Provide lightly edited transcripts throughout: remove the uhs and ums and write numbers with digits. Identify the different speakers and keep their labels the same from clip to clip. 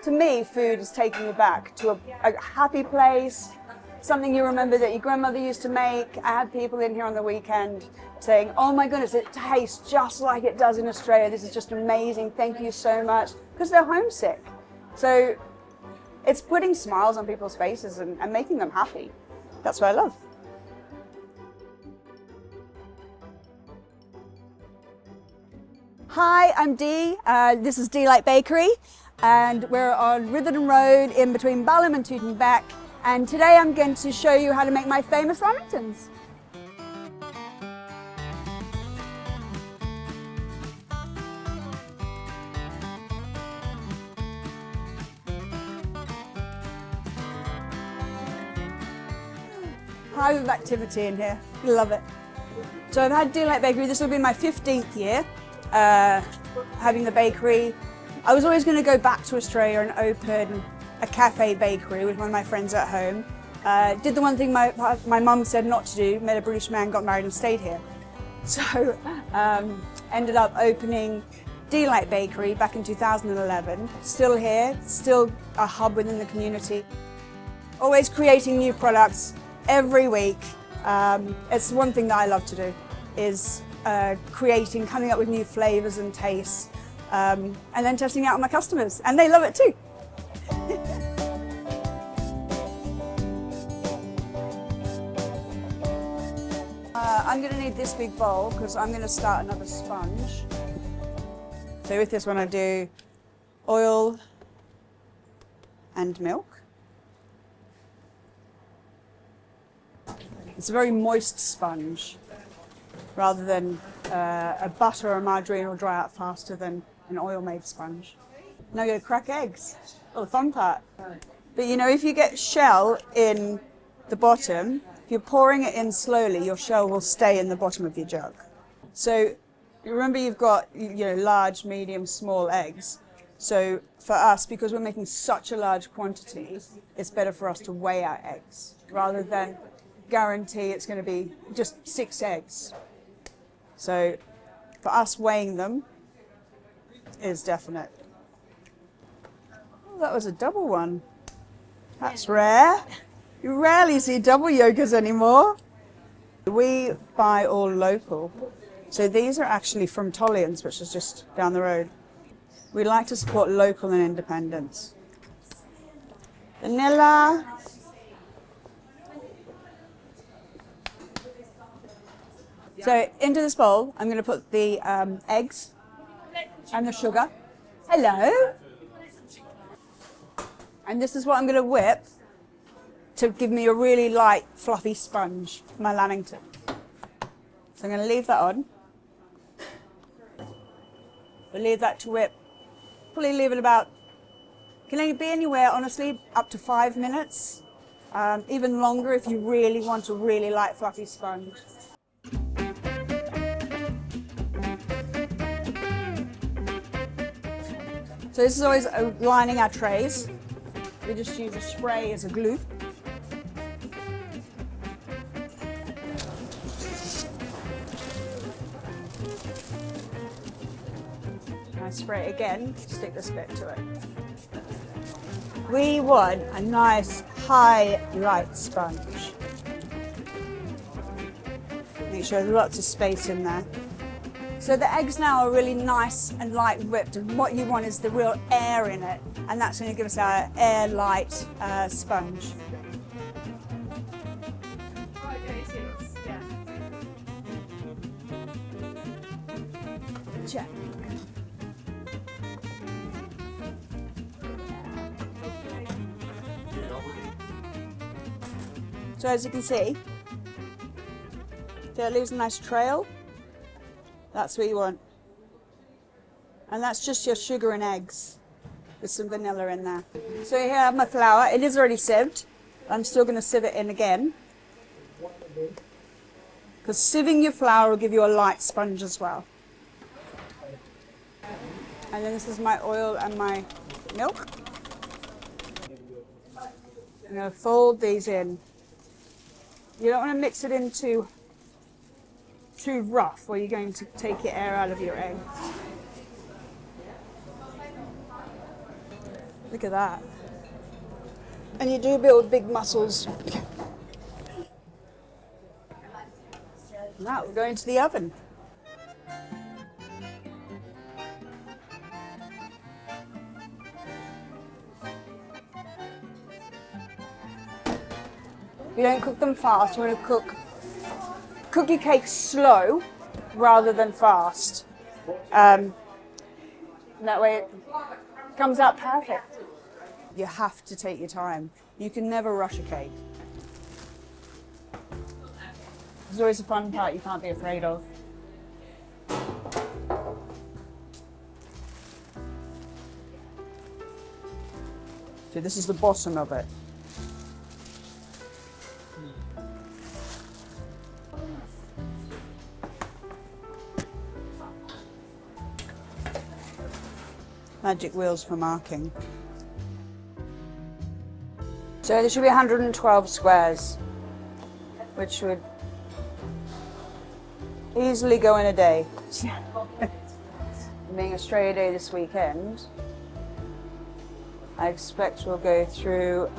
Speaker 1: To me, food is taking you back to a happy place, something you remember that your grandmother used to make. I had people in here on the weekend saying, oh my goodness, it tastes just like it does in Australia. This is just amazing. Thank you so much. Because they're homesick. So it's putting smiles on people's faces and making them happy. That's what I love. Hi, I'm Dee. This is Deelight Bakery, and we're on Ritherton Road in between Balham and Tooting Bec. And today I'm going to show you how to make my famous Lamingtons. Hive of activity in here. Love it. So I've had Deelight Bakery. This will be my 15th year having the bakery. I was always going to go back to Australia and open a cafe bakery with one of my friends at home. Did the one thing my mum said not to do, met a British man, got married and stayed here. So ended up opening Deelight Bakery back in 2011. Still here, still a hub within the community. Always creating new products every week. It's one thing that I love to do, is coming up with new flavours and tastes, and then testing out on my customers, and they love it too. I'm going to need this big bowl because I'm going to start another sponge. So with this one I do oil and milk. It's a very moist sponge, rather than a butter or margarine will dry out faster than an oil-made sponge. Now you're going to crack eggs. Oh, the fun part. But you know, if you get shell in the bottom, if you're pouring it in slowly, your shell will stay in the bottom of your jug. So remember, you've got large, medium, small eggs. So for us, because we're making such a large quantity, it's better for us to weigh our eggs rather than guarantee it's going to be just 6 eggs. So for us, weighing them is definite. Oh, that was a double one. That's rare. You rarely see double yogurts anymore. We buy all local. So these are actually from Tollian's, which is just down the road. We like to support local and independents. Vanilla. So into this bowl, I'm going to put the eggs and the sugar. Hello. And this is what I'm going to whip to give me a really light, fluffy sponge for my Lamington. So I'm going to leave that on. We'll leave that to whip. Probably leave it about, can only be anywhere, honestly, up to 5 minutes. Even longer if you really want a really light, fluffy sponge. So this is always lining our trays. We just use a spray as a glue. And I spray it again, stick this bit to it. We want a nice, high, light sponge. Make sure there's lots of space in there. So the eggs now are really nice and light whipped, and what you want is the real air in it, and that's going to give us our air light sponge. Check. So as you can see, it leaves a nice trail. That's what you want. And that's just your sugar and eggs with some vanilla in there. So here I have my flour. It is already sieved. I'm still going to sieve it in again, because sieving your flour will give you a light sponge as well. And then this is my oil and my milk. I'm going to fold these in. You don't want to mix it in too rough, or you're going to take your air out of your eggs. Look at that. And you do build big muscles. Now we're going to the oven. You don't cook them fast, you want to cook your cake slow rather than fast. That way it comes out perfect. You have to take your time. You can never rush a cake. There's always a fun part you can't be afraid of. So this is the bottom of it. Magic wheels for marking. So there should be 112 squares, which would easily go in a day. Being Australia Day this weekend, I expect we'll go through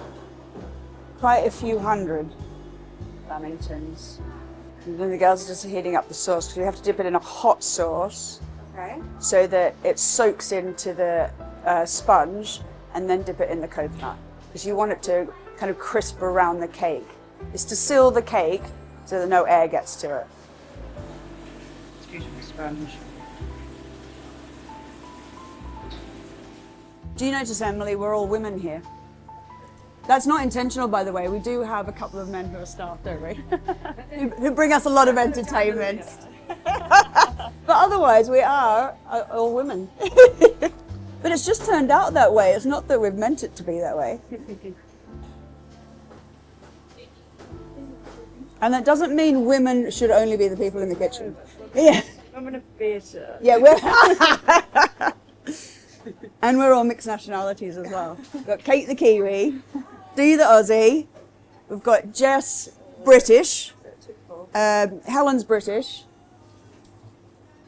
Speaker 1: quite a few hundred Lamingtons. And then the girls are just heating up the sauce because we have to dip it in a hot sauce. Okay. So that it soaks into the sponge, and then dip it in the coconut because you want it to kind of crisp around the cake. It's to seal the cake so that no air gets to it. Excuse me, sponge. Do you notice, Emily, we're all women here? That's not intentional, by the way. We do have a couple of men who are staff, don't we? who bring us a lot of entertainment. But otherwise, we are all women. But it's just turned out that way. It's not that we've meant it to be that way. And that doesn't mean women should only be the people in the kitchen. Yeah.
Speaker 2: I'm in a theatre.
Speaker 1: Yeah, we're... And we're all mixed nationalities as well. We've got Kate the Kiwi, Dee the Aussie, we've got Jess British, Helen's British,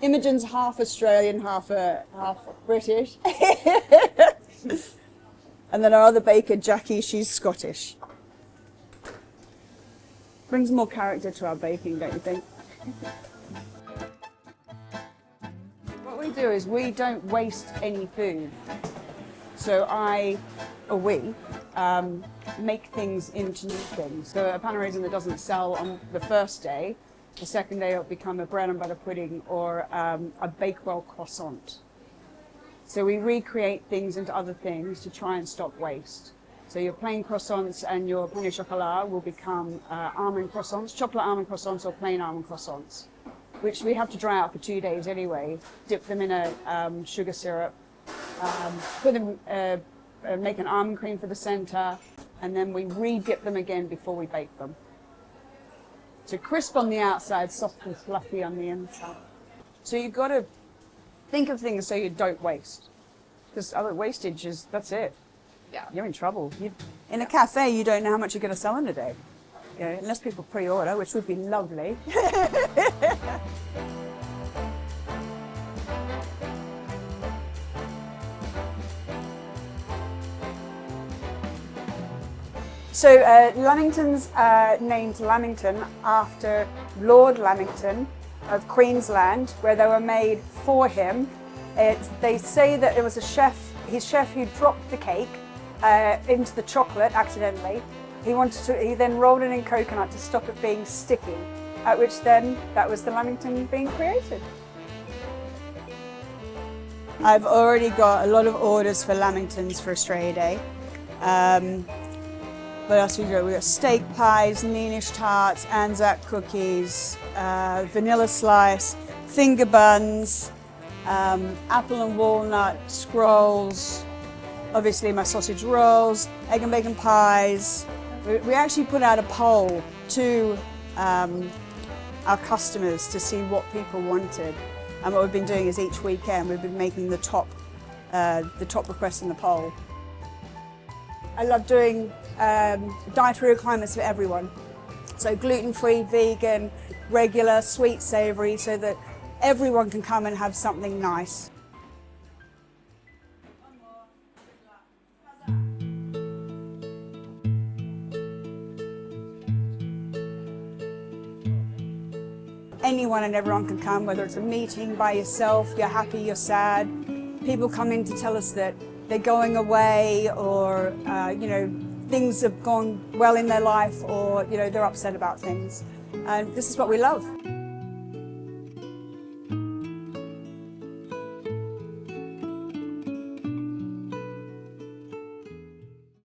Speaker 1: Imogen's half Australian, half British. And then our other baker, Jackie, she's Scottish. Brings more character to our baking, don't you think? What we do is we don't waste any food. So we make things into new things. So a pan raisin that doesn't sell on the first day, the second day it'll become a bread and butter pudding or a bakewell croissant. So we recreate things into other things to try and stop waste. So your plain croissants and your pain au chocolat will become almond croissants, chocolate almond croissants or plain almond croissants, which we have to dry out for 2 days anyway. Dip them in a sugar syrup, put them, make an almond cream for the center, and then we re-dip them again before we bake them. So crisp on the outside, soft and fluffy on the inside. So you've got to think of things so you don't waste. Because other wastage is, that's it.
Speaker 2: Yeah.
Speaker 1: You're in trouble. In a cafe, you don't know how much you're going to sell in a day. You know, unless people pre-order, which would be lovely. So Lamington's named Lamington after Lord Lamington of Queensland, where they were made for him. They say that it was his chef who dropped the cake into the chocolate accidentally. He then rolled it in coconut to stop it being sticky, at which then that was the Lamington being created. I've already got a lot of orders for Lamingtons for Australia Day. What else we got? We got steak pies, Londish tarts, Anzac cookies, vanilla slice, finger buns, apple and walnut scrolls, obviously my sausage rolls, egg and bacon pies. We actually put out a poll to our customers to see what people wanted. And what we've been doing is each weekend we've been making the top requests in the poll. I love doing dietary requirements for everyone. So gluten-free, vegan, regular, sweet, savoury, so that everyone can come and have something nice. anyone and everyone can come, whether it's a meeting by yourself, you're happy, you're sad. People come in to tell us that they're going away, or you know, things have gone well in their life, or you know, they're upset about things. And this is what we love.